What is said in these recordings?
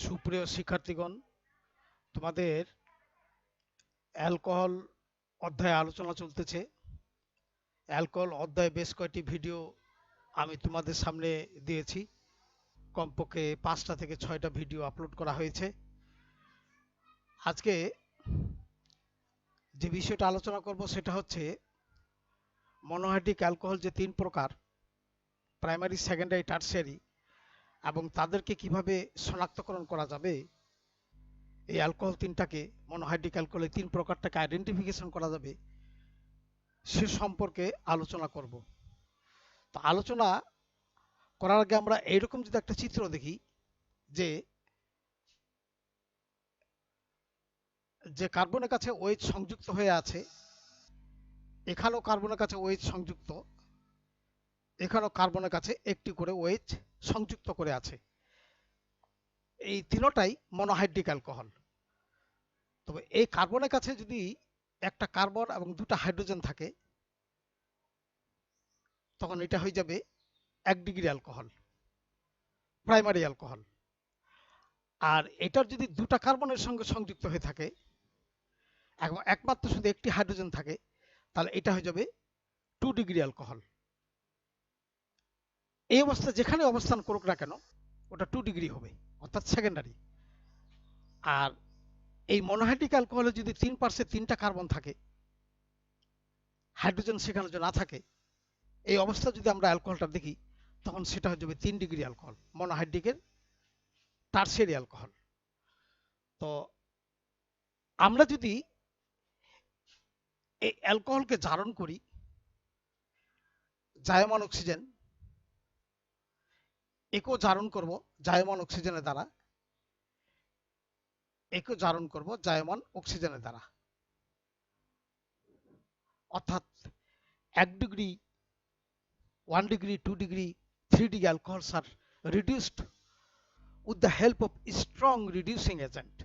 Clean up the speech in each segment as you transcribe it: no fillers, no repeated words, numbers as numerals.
সুপ্রিয় শিক্ষার্থীগণ, তোমাদের অ্যালকোহল অধ্যায়ে আলোচনা চলতেছে। অ্যালকোহল অধ্যায়ে বেশ কয়েকটি ভিডিও আমি তোমাদের সামনে দিয়েছি। কমপক্ষে 5টা থেকে 6টা ভিডিও আপলোড করা হয়েছে। আজকে যে বিষয়টা আলোচনা করব সেটা হচ্ছে মনোহাইড্রিক অ্যালকোহল যে 3 প্রকার, প্রাইমারি, সেকেন্ডারি, টারশিয়ারি, এবং তাদেরকে কিভাবে শনাক্তকরণ করা যাবে, এই অ্যালকোহল তিনটাকে, মনোহাইড্রিক অ্যালকোহলের 3 প্রকারটাকে আইডেন্টিফিকেশন করা যাবে, সে সম্পর্কে আলোচনা করব। তো আলোচনা করার আগে আমরা এইরকম যদি একটা চিত্র দেখি যে যে কার্বনের কাছে OH সংযুক্ত হয়ে আছে, এখানেও কার্বনের কাছে OH সংযুক্ত, এখানেও কার্বনের কাছে একটি করে OH সংযুক্ত করে আছে। এই তিনটাই মনোহাইড্রিক অ্যালকোহল। তবে এই কার্বনের কাছে যদি একটা কার্বন এবং দুটা হাইড্রোজেন থাকে, তখন এটা হয়ে যাবে 1 ডিগ্রি অ্যালকোহল, প্রাইমারি অ্যালকোহল। আর এটার যদি দুটা কার্বনের সঙ্গে সংযুক্ত হয়ে থাকে এবং একমাত্র শুধু একটি হাইড্রোজেন থাকে, তাহলে এটা হয়ে যাবে 2 ডিগ্রি অ্যালকোহল। এই অবস্থা যেখানে অবস্থান করুক না কেন, ওটা 2 ডিগ্রি হবে, অর্থাৎ সেকেন্ডারি। আর এই মনোহাইড্রিক অ্যালকোহলে যদি 3 পার্শ্বে 3টা কার্বন থাকে, হাইড্রোজেন সেখানে যদি না থাকে, এই অবস্থা যদি আমরা অ্যালকোহলটা দেখি, তখন সেটা হয়ে যাবে 3 ডিগ্রি অ্যালকোহল, মনোহাইড্রিকের টারশিয়ারি অ্যালকোহল। তো আমরা যদি এই অ্যালকোহলকে জারণ করি জায়মান অক্সিজেন, একেও জারণ করব জায়মান অক্সিজেনের দ্বারা, একেও জারণ করব জায়মান অক্সিজেনের দ্বারা, অর্থাৎ 1 degree, 1 degree, 2 degree, 3 degree alcohols are reduced with the help of strong reducing agent.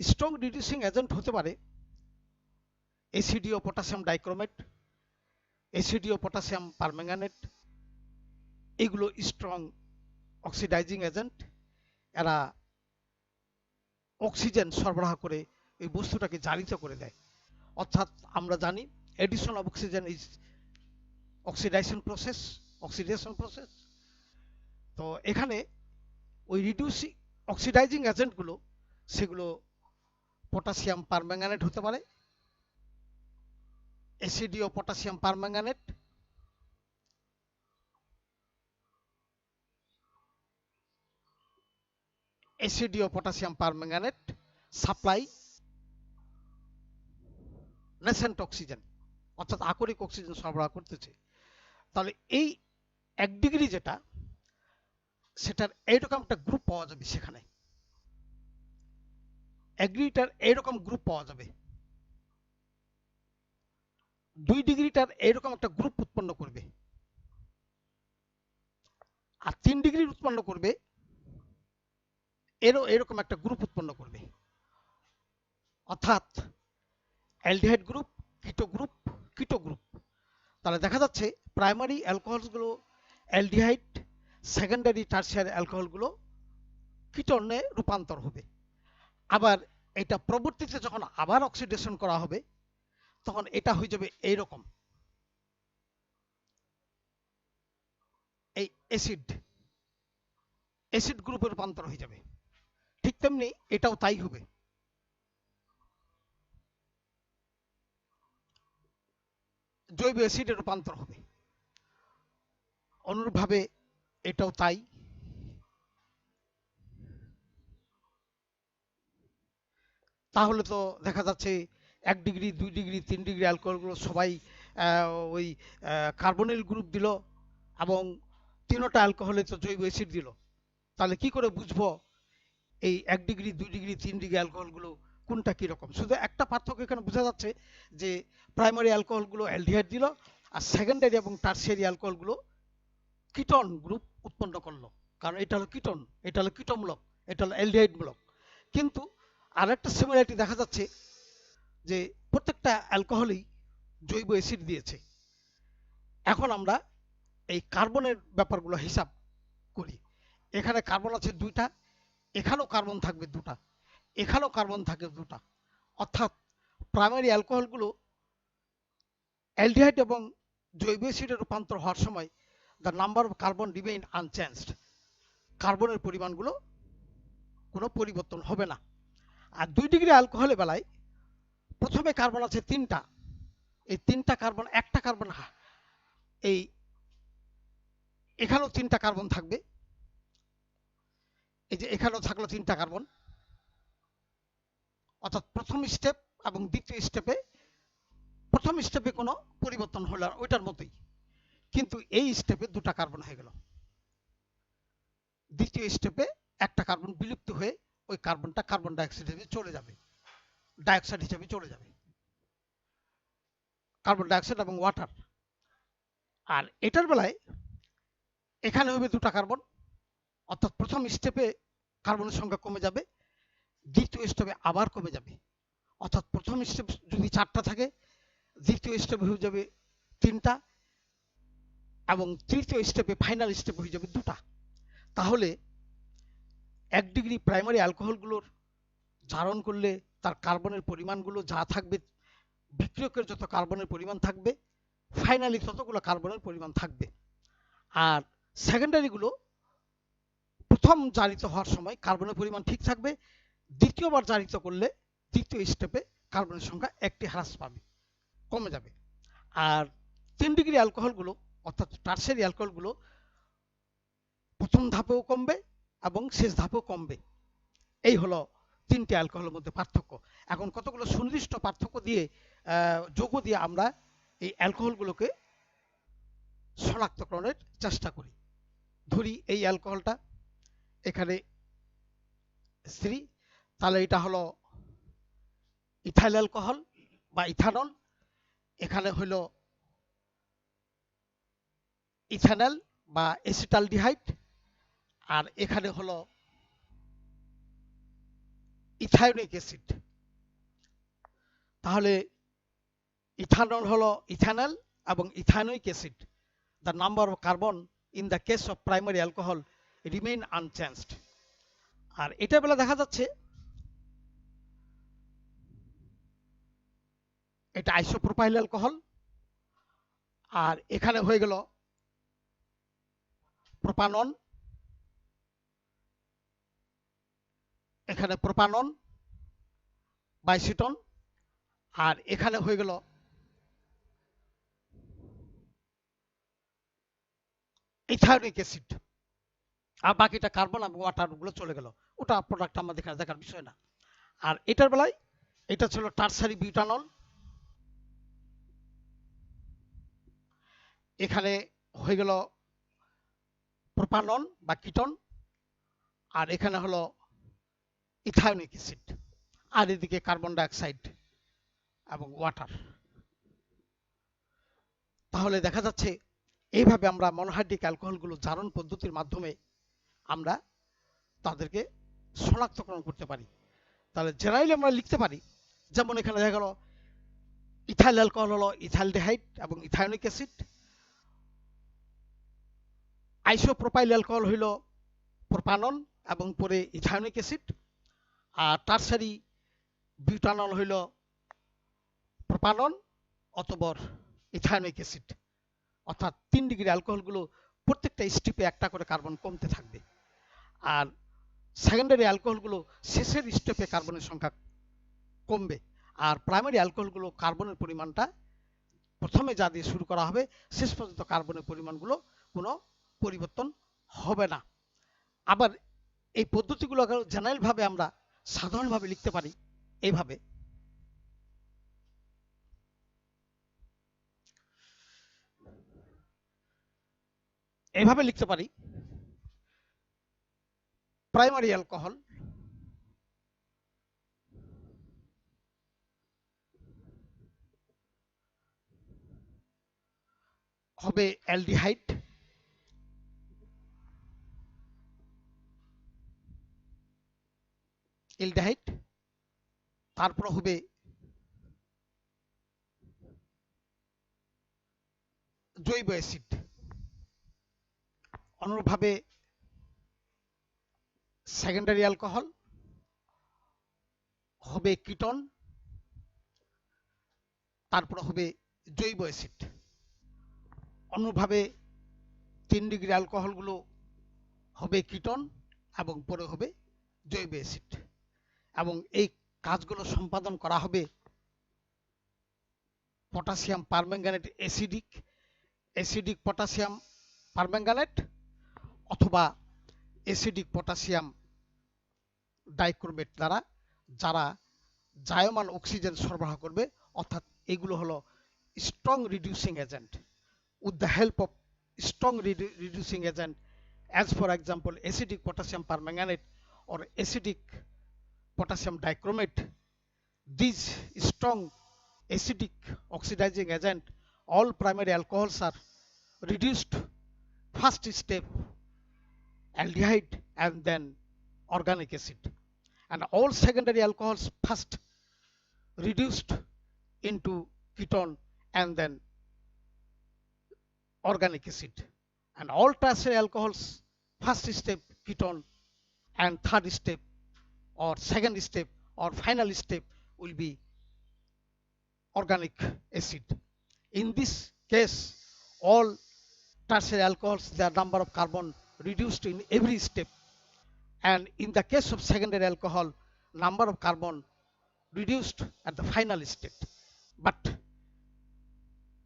Strong reducing agent হতে পারে অ্যাসিডীয় পটাশিয়াম ডাইক্রোমেট, অ্যাসিডীয় পটাশিয়াম পারম্যাঙ্গানেট। এগুলো স্ট্রং অক্সিডাইজিং এজেন্ট। এরা অক্সিজেন সরবরাহ করে এই বস্তুটাকে জারিত করে দেয়। অর্থাৎ আমরা জানি edition of oxygen is oxidation process. তো এখানে ওই রিডিউসিং অক্সিডাইজিং এজেন্টগুলো, সেগুলো পটাশিয়াম পারম্যাঙ্গানেট হতে পারে, অ্যাসিডীয় পটাশিয়াম পারম্যাঙ্গানেট, অ্যাসিডীয় potassium permanganate supply nascent oxygen, অর্থাৎ আকরিক অক্সিজেন সরবরাহ করতেছে। তাহলে এই 1 ডিগ্রি যেটা, সেটার এইরকম একটা গ্রুপ পাওয়া যাবে। সেখানে 1 ডিগ্রিটার এইরকম গ্রুপ পাওয়া যাবে, 2 ডিগ্রিটার এইরকম একটা গ্রুপ উৎপন্ন করবে, আর 3 ডিগ্রির উৎপন্ন করবে এরও এরকম একটা গ্রুপ উৎপন্ন করবে। অর্থাৎ অ্যালডিহাইড গ্রুপ, কিটো গ্রুপ, কিটো গ্রুপ। তাহলে দেখা যাচ্ছে প্রাইমারি অ্যালকোহলগুলো অ্যালডিহাইড, সেকেন্ডারি টারশিয়ারি অ্যালকোহলগুলো কিটোনে রূপান্তর হবে। আবার এটা পরবর্তীতে যখন আবার অক্সিডেশন করা হবে, তখন এটা হয়ে যাবে এইরকম, এই অ্যাসিড অ্যাসিড গ্রুপে রূপান্তর হয়ে যাবে। ঠিক তেমনি এটাও তাই হবে। জৈব অ্যাসিডে রূপান্তর হবে। অনুরূপভাবে এটাও তাই। তাহলে তো দেখা যাচ্ছে 1 ডিগ্রি, 2 ডিগ্রি, 3 ডিগ্রি অ্যালকোহলগুলো সবাই ওই কার্বনিল গ্রুপ দিল, এবং তিনটা অ্যালকোহলে তো জৈব অ্যাসিড দিল। তাহলে কি করে বুঝবো এই 1 ডিগ্রি, 2 ডিগ্রি, 3 ডিগ্রি অ্যালকোহলগুলো কোনটা কিরকম? শুধু একটা পার্থক্য এখানে বোঝা যাচ্ছে যে প্রাইমারি অ্যালকোহলগুলো অ্যালডিহাইড দিল, আর সেকেন্ডারি এবং টারশিয়ারি অ্যালকোহলগুলো কিটন গ্রুপ উৎপন্ন করলো। কারণ এটা হলো কিটন, এটা হলো কিটোমূলক, এটা হলো অ্যালডিহাইডমূলক। কিন্তু আরেকটা সিমিলারিটি দেখা যাচ্ছে যে প্রত্যেকটা অ্যালকোহলই জৈব অ্যাসিড দিয়েছে। এখন আমরা এই কার্বনের ব্যাপারগুলো হিসাব করি। এখানে কার্বন আছে 2টা, এখানেও কার্বন থাকবে দুটা, এখানেও কার্বন থাকবে দুটা। অর্থাৎ প্রাইমারি অ্যালকোহলগুলো অ্যালডিহাইড এবং জৈব অ্যাসিডে রূপান্তর হওয়ার সময় the number of carbon remain unchanged, কার্বনের পরিমাণগুলো কোনো পরিবর্তন হবে না। আর 2 ডিগ্রি অ্যালকোহলের বেলায় প্রথমে কার্বন আছে 3টা, এই 3টা কার্বন, একটা কার্বন এই এখানেও 3টা কার্বন থাকবে, এই যে এখানেও থাকলো 3টা কার্বন। অর্থাৎ প্রথম স্টেপ এবং দ্বিতীয় স্টেপে, প্রথম স্টেপে কোনো পরিবর্তন হলো না, ওইটার মতোই, কিন্তু এই স্টেপে 2টা কার্বন হয়ে গেল। দ্বিতীয় স্টেপে একটা কার্বন বিলুপ্ত হয়ে ওই কার্বনটা কার্বন ডাইঅক্সাইড হিসেবে চলে যাবে, ডাইঅক্সাইড হিসেবে চলে যাবে, কার্বন ডাইঅক্সাইড এবং ওয়াটার। আর এটার বেলায় এখানে হবে 2টা কার্বন, অর্থাৎ প্রথম স্টেপে কার্বনের সংখ্যা কমে যাবে, দ্বিতীয় স্টেপে আবার কমে যাবে। অর্থাৎ প্রথম স্টেপ যদি 4টা থাকে, দ্বিতীয় স্টেপ হয়ে যাবে 3টা, এবং তৃতীয় স্টেপে ফাইনাল স্টেপ হয়ে যাবে 2টা। তাহলে 1 ডিগ্রি প্রাইমারি অ্যালকোহলগুলোর জারণ করলে তার কার্বনের পরিমাণগুলো যা থাকবে, বিক্রিয়কের যত কার্বনের পরিমাণ থাকবে, ফাইনালি ততগুলো কার্বনের পরিমাণ থাকবে। আর সেকেন্ডারিগুলো প্রথম জারিত হওয়ার সময় কার্বনের পরিমাণ ঠিক থাকবে, দ্বিতীয়বার জারিত করলে দ্বিতীয় স্টেপে কার্বনের সংখ্যা একটি হ্রাস পাবে, কমে যাবে। আর 3 ডিগ্রি অ্যালকোহলগুলো অর্থাৎ টারশিয়ারি অ্যালকোহলগুলো প্রথম ধাপেও কমবে এবং শেষ ধাপেও কমবে। এই হলো 3টে অ্যালকোহলের মধ্যে পার্থক্য। এখন কতগুলো সুনির্দিষ্ট পার্থক্য দিয়ে, যৌগ দিয়ে আমরা এই অ্যালকোহলগুলোকে শনাক্তকরণের চেষ্টা করি। ধরি এই অ্যালকোহলটা এখানে 3, তাহলে এটা হলো ইথাইল অ্যালকোহল বা ইথানল, এখানে হলো ইথানল বা এসিটালডিহাইড, আর এখানে হলো ইথায়োনিক অ্যাসিড। তাহলে ইথানল হলো ইথানল এবং ethanoic acid. The number of carbon in the case of primary alcohol remain unchanged. আর এটা বেলা দেখা যাচ্ছে এটা আইসোপ্রোপাইল অ্যালকোহল, আর এখানে হয়ে গেল প্রোপানন, এখানে প্রোপানন বাইসিটন, আর এখানে হয়ে গেল ইথায়োনিক অ্যাসিড। আর বাকিটা কার্বন এবং ওয়াটার গুলো চলে গেল, ওটা প্রোডাক্ট আমাদের দেখার বিষয় না। আর এটার বেলায় এটা ছিল টারশারি বিউটানল, এখানে হয়ে গেল প্রোপানন বা কিটন, আর এখানে হলো ইথায়োনিক অ্যাসিড, আর এদিকে কার্বন ডাইঅক্সাইড এবং ওয়াটার। তাহলে দেখা যাচ্ছে এইভাবে আমরা মনোহাইড্রিক অ্যালকোহলগুলো জারণ পদ্ধতির মাধ্যমে আমরা তাদেরকে শনাক্তকরণ করতে পারি। তাহলে জেনারেলি আমরা লিখতে পারি, যেমন এখানে দেখা গেল ইথাইল অ্যালকোহল হলো ইথাইলডিহাইড এবং ইথায়োনিক অ্যাসিড, আইসোপ্রোপাইল অ্যালকোহল হইল প্রোপানন এবং পরে ইথায়োনিক অ্যাসিড, আর টারশারি বিউটানল হইল প্রোপানন অথবা ইথায়োনিক অ্যাসিড। অর্থাৎ 3 ডিগ্রি অ্যালকোহলগুলো প্রত্যেকটা স্টেপে একটা করে কার্বন কমতে থাকবে, আর সেকেন্ডারি অ্যালকোহলগুলো শেষের স্টেপে কার্বনের সংখ্যা কমবে, আর প্রাইমারি অ্যালকোহলগুলো কার্বনের পরিমাণটা প্রথমে যা দিয়ে শুরু করা হবে শেষ পর্যন্ত কার্বনের পরিমাণগুলো কোনো পরিবর্তন হবে না। আবার এই পদ্ধতিগুলো জেনারেল ভাবে আমরা সাধারণভাবে লিখতে পারি এইভাবে, এইভাবে লিখতে পারি প্রাইমারি অ্যালকোহল হবে অ্যালডিহাইড, অ্যালডিহাইড, তারপর হবে জৈব অ্যাসিড। অনুরূপভাবে সেকেন্ডারি অ্যালকোহল হবে কিটন, তারপর হবে জৈব অ্যাসিড। অন্যভাবে 3 ডিগ্রি অ্যালকোহলগুলো হবে কিটন এবং পরে হবে জৈব অ্যাসিড, এবং এই কাজগুলো সম্পাদন করা হবে potassium permanganate acidic acidic potassium permanganate অথবা অ্যাসিডিক পটাশিয়াম ডাইক্রোমেট দ্বারা, যারা জায়মান অক্সিজেন সরবরাহ করবে। অর্থাৎ এগুলো হলো strong reducing agent. With the help of strong reducing agent, as for example acidic potassium permanganate or acidic potassium dichromate, these strong acidic oxidizing agent, all primary alcohols are reduced first step aldehyde and then organic acid, and all secondary alcohols first reduced into ketone and then organic acid, and all tertiary alcohols first step ketone and third step or second step or final step will be organic acid. In this case, all tertiary alcohols, their number of carbon reduced in every step, and in the case of secondary alcohol, number of carbon reduced at the final step. But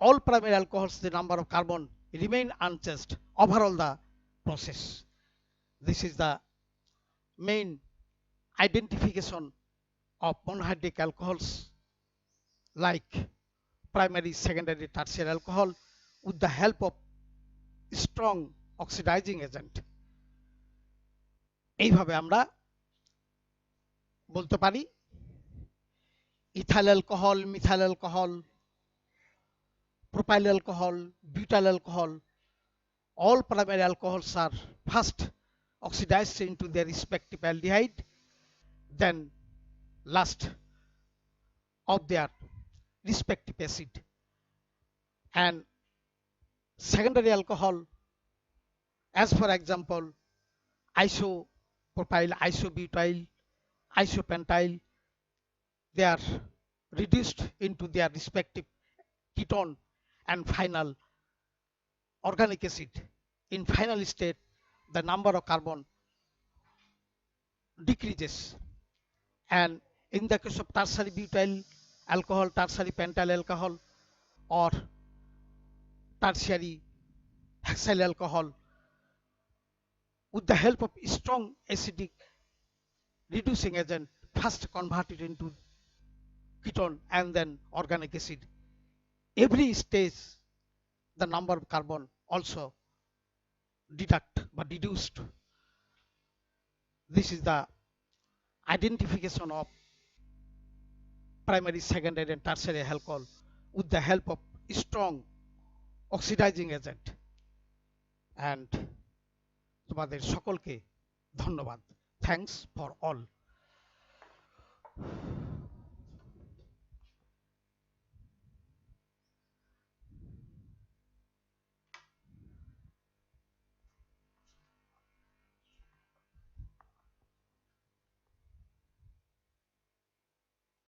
all primary alcohols, the number of carbon remain unchanged overall the process. This is the main identification of monohydrate alcohols like primary, secondary, tertiary alcohol with the help of strong oxidizing agent. এইভাবে আমরা বলতে পারি ethyl alcohol, methyl alcohol, propyl alcohol, butyl alcohol, all primary alcohols are first oxidized into their respective aldehyde, then last of their respective acid, and secondary alcohol, as for example isopropyl, isobutyl, isopentyl, they are reduced into their respective ketone and final organic acid. In final state, the number of carbon decreases, and in the case of tertiary butyl alcohol, tertiary pentyl alcohol, or tertiary hexyl alcohol, with the help of strong acidic reducing agent, first converted into ketone and then organic acid. Every stage, the number of carbon also deduct but reduced. This is the identification of primary, secondary, and tertiary alcohol with the help of strong oxidizing agent. And তোমাদের সকলকে ধন্যবাদ। Thanks for all.